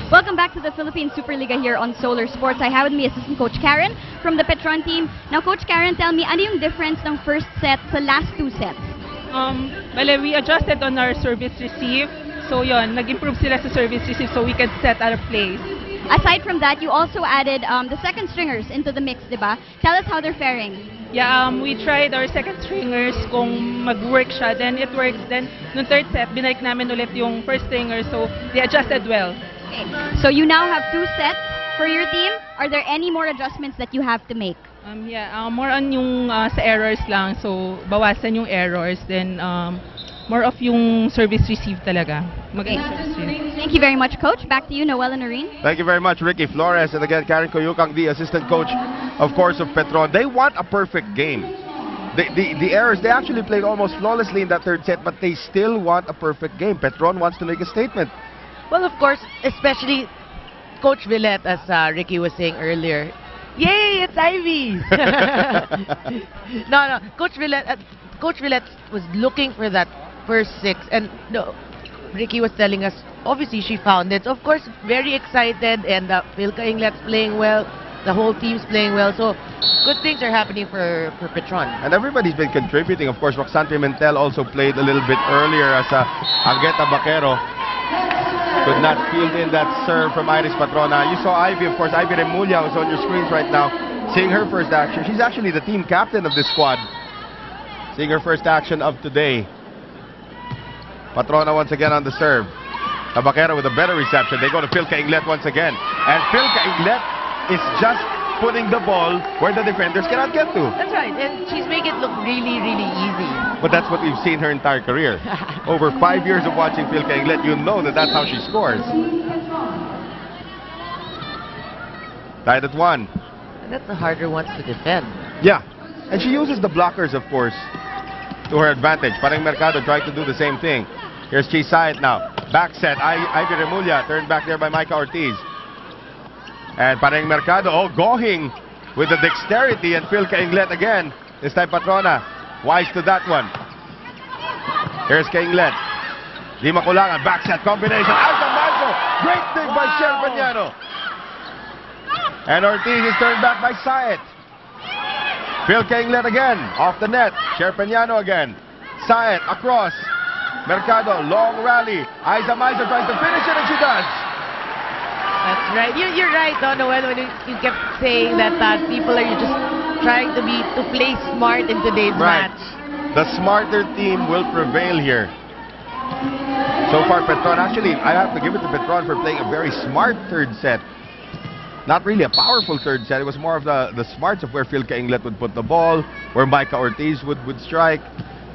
Welcome back to the Philippine Superliga here on Solar Sports. I have with me Assistant Coach Karen from the Petron team. Now, Coach Karen, tell me, ano yung difference ng first set sa last two sets? Well, we adjusted on our service receive. So yun, nag-improve sila sa service receive so we can set our plays. Aside from that, you also added the second stringers into the mix, diba? Tell us how they're faring. Yeah, we tried our second stringers kung mag-work siya, then it works. Then, nung third set, binalik namin ulit yung first stringer, so they adjusted well. Okay. So you now have two sets for your team. Are there any more adjustments that you have to make? More on yung sa errors lang, so bawasan yung errors, then more of yung service receive talaga. Okay. Thank you very much, Coach. Back to you, Noel and Noreen. Thank you very much, Ricky Flores. And again, Karen Coyucang, the assistant coach, of course, of Petron. They want a perfect game. The errors, they actually played almost flawlessly in that third set, but they still want a perfect game. Petron wants to make a statement. Well, of course, especially Coach Villette, as Ricky was saying earlier. Yay, it's Ivy! No, Coach Villette was looking for that first six, and no, Ricky was telling us, obviously she found it. Of course, very excited, and Phil Cainglet's playing well, the whole team's playing well, so good things are happening for Petron. And everybody's been contributing. Of course, Roxanne Pimentel also played a little bit earlier as Agueta Baquero could not field in that serve from Iris Patrona. You saw Ivy, of course, Ivy Remulla, who's on your screens right now, seeing her first action. She's actually the team captain of this squad. Seeing her first action of today. Patrona once again on the serve. Tabaquero with a better reception. They go to Phil Cainglet once again. And Phil Cainglet is just putting the ball where the defenders cannot get to. That's right, and she's making it look really, really easy. But that's what we've seen her entire career. Over 5 years of watching Phil Cainglet, you know that that's how she scores. Tied at 1. And that's the harder ones to defend. Yeah. And she uses the blockers, of course, to her advantage. Parang Mercado tried to do the same thing. Here's Chisayet now. Back set. Ivy Remulla turned back there by Micah Ortiz. And Parang Mercado, going with the dexterity, and Phil Cainglet again. This time Patrona, wise to that one. Here's Cainglet. Di makulangan, back set combination. Alta Marco, great dig by Sherpaniano. And Ortiz is turned back by Sayet. Phil Cainglet again, off the net. Sherpaniano again. Sayet across. Mercado, long rally. Aiza Maizo tries to finish it, and she does. That's right. You're right, Noel, when you kept saying that people are just trying to play smart in today's match. The smarter team will prevail here. So far, Petron, actually, I have to give it to Petron for playing a very smart third set. Not really a powerful third set. It was more of the smarts of where Phil Cainglet would put the ball, where Micah Ortiz would strike,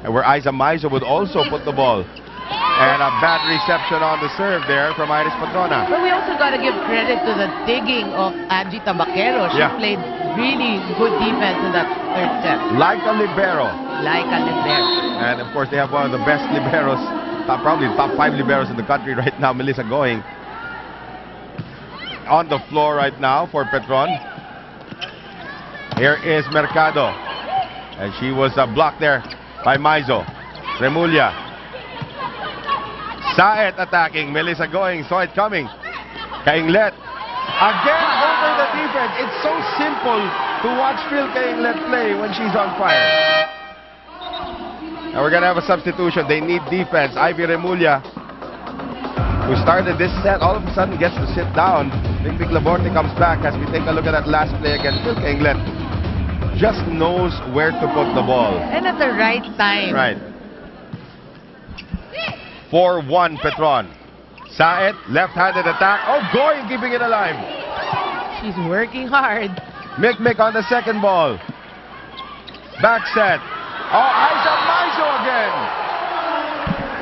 and where Aiza Maizo would also put the ball. And a bad reception on the serve there from Iris Patrona. But we also got to give credit to the digging of Angie Tabaquero. She played really good defense in that third set. Like a libero. Like a libero. And of course, they have one of the best liberos, probably the top 5 liberos in the country right now, Melissa Going. On the floor right now for Petron. Here is Mercado. And she was blocked there by Maizo. Remulla. Sayet attacking. Melissa Going. Saw it coming. Cainglet. Again over the defense. It's so simple to watch Phil Cainglet play when she's on fire. Now we're going to have a substitution. They need defense. Ivy Remulla, who started this set, all of a sudden gets to sit down. Vic Laborte comes back as we take a look at that last play again. Phil Cainglet just knows where to put the ball. And at the right time. Right. 4-1 Petron. Sayet, left-handed attack. Going, keeping it alive. She's working hard. Mick on the second ball. Back set. Aiza Maizo again.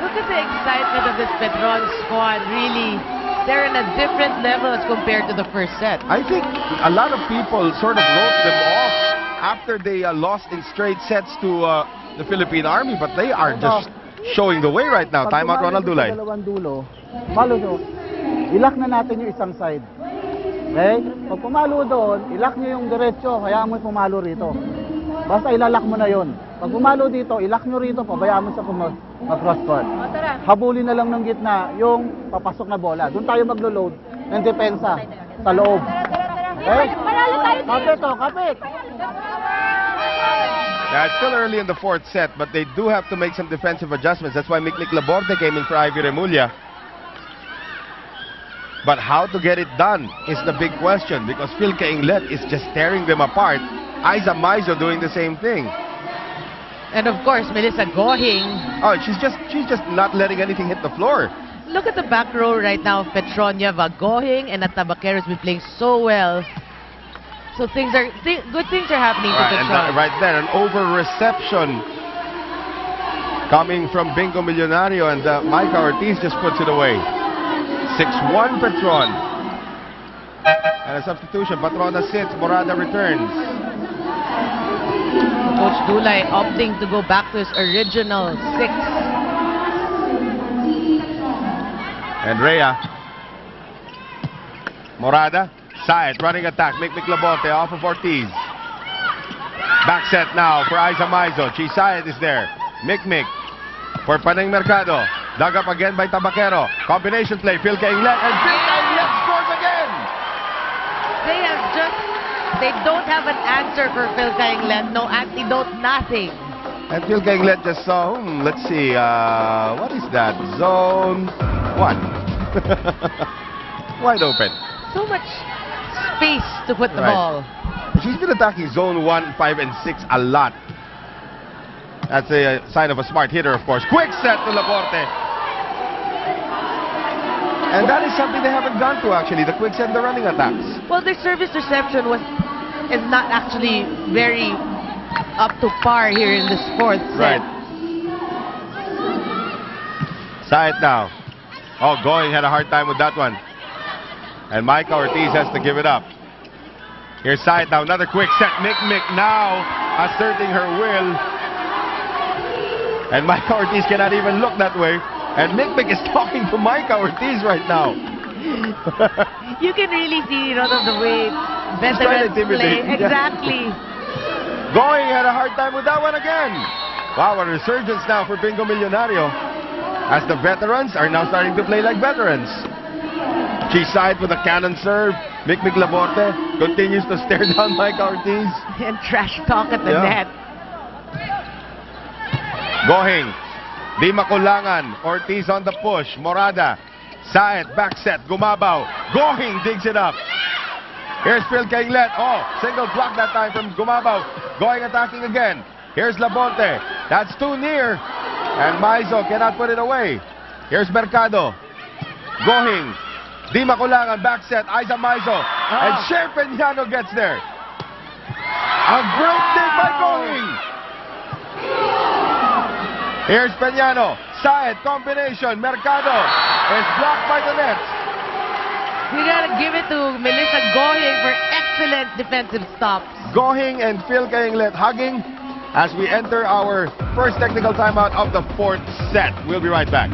Look at the excitement of this Petron squad. Really, they're in a different level as compared to the first set. I think a lot of people sort of wrote them off after they lost in straight sets to the Philippine Army, but they are just showing the way right now. Time out, Ronald Dulay. Malo nyo, ilak na natin yung isang side. Okay? Pag pumalo doon, ilak nyo yung diretso, hayaan mo pumalo rito. Basta ilalak mo na yon. Pag pumalo dito, ilak nyo rito, pabayaan mo sa mag-cross court. Habulin na lang ng gitna yung papasok na bola. Doon tayo maglo-load ng depensa sa loob. Okay? Kapit to, kapit. Yeah, it's still early in the fourth set, but they do have to make some defensive adjustments. That's why Mikmik Laborte came in for Ivy Remulla. But how to get it done is the big question, because Phil Cainglet is just tearing them apart. Aiza Maizo doing the same thing. And of course, Melissa Gohing. Oh, she's just not letting anything hit the floor. Look at the back row right now of Petronia, Gohing, and Tabaqueros been playing so well. So good things are happening to Right, and Petronia. right there, an over-reception coming from Bingo Millonario, and Micah Ortiz just puts it away. 6-1 Petron. And a substitution, Patrona sits, Morada returns. Coach Dulay opting to go back to his original 6. And Rhea. Morada. Saet running attack. Mikmik Laborte off of Ortiz. Back set now for Aiza Maizo. Saet is there. Mikmik for Paneng Mercado. Dug up again by Tabaquero. Combination play. Phil Cainglet. And Phil Cainglet scores again. They don't have an answer for Phil Cainglet. No antidote, nothing. And Phil Cainglet just saw, let's see, what is that? Zone 1. Wide open. So much space to put the Right. ball. She's been attacking zone 1, 5, and 6 a lot. That's a sign of a smart hitter, of course. Quick set to Laborte. And that is something they haven't gone to, actually, the quick set and the running attacks. Well, their service reception is not actually very up to par here in this fourth set. Right. Saet now. Oh, Gohing had a hard time with that one. And Micah Ortiz has to give it up. Here's Saet now, another quick set. Mikmik now asserting her will. And Micah Ortiz cannot even look that way. And Mikmik is talking to Micah Ortiz right now. You can really see the way trying to veterans play. intimidate. Yeah. Exactly. Gohing had a hard time with that one again. Wow, a resurgence now for Bingo Millonario, as the veterans are now starting to play like veterans. Saet with a cannon serve. Mikmik Laborte continues to stare down Micah Ortiz. And trash talk at the Yeah. net. Gohing, di makulangan. Ortiz on the push. Morada, Saet, back set, Gumabaw. Gohing digs it up. Here's Phil Cainglet. Oh, single block that time from Gumabaw. Gohing attacking again. Here's Laborte. That's too near. And Maizo cannot put it away. Here's Mercado. Gohing. Di makulangan, back set, Aiza Maizo. And Cher Peñano gets there. A great dig by Gohing. Here's Peñano. Saet, combination. Mercado is blocked by the net. We gotta give it to Melissa Gohing for excellent defensive stops. Gohing and Phil Cainglet hugging as we enter our first technical timeout of the fourth set. We'll be right back.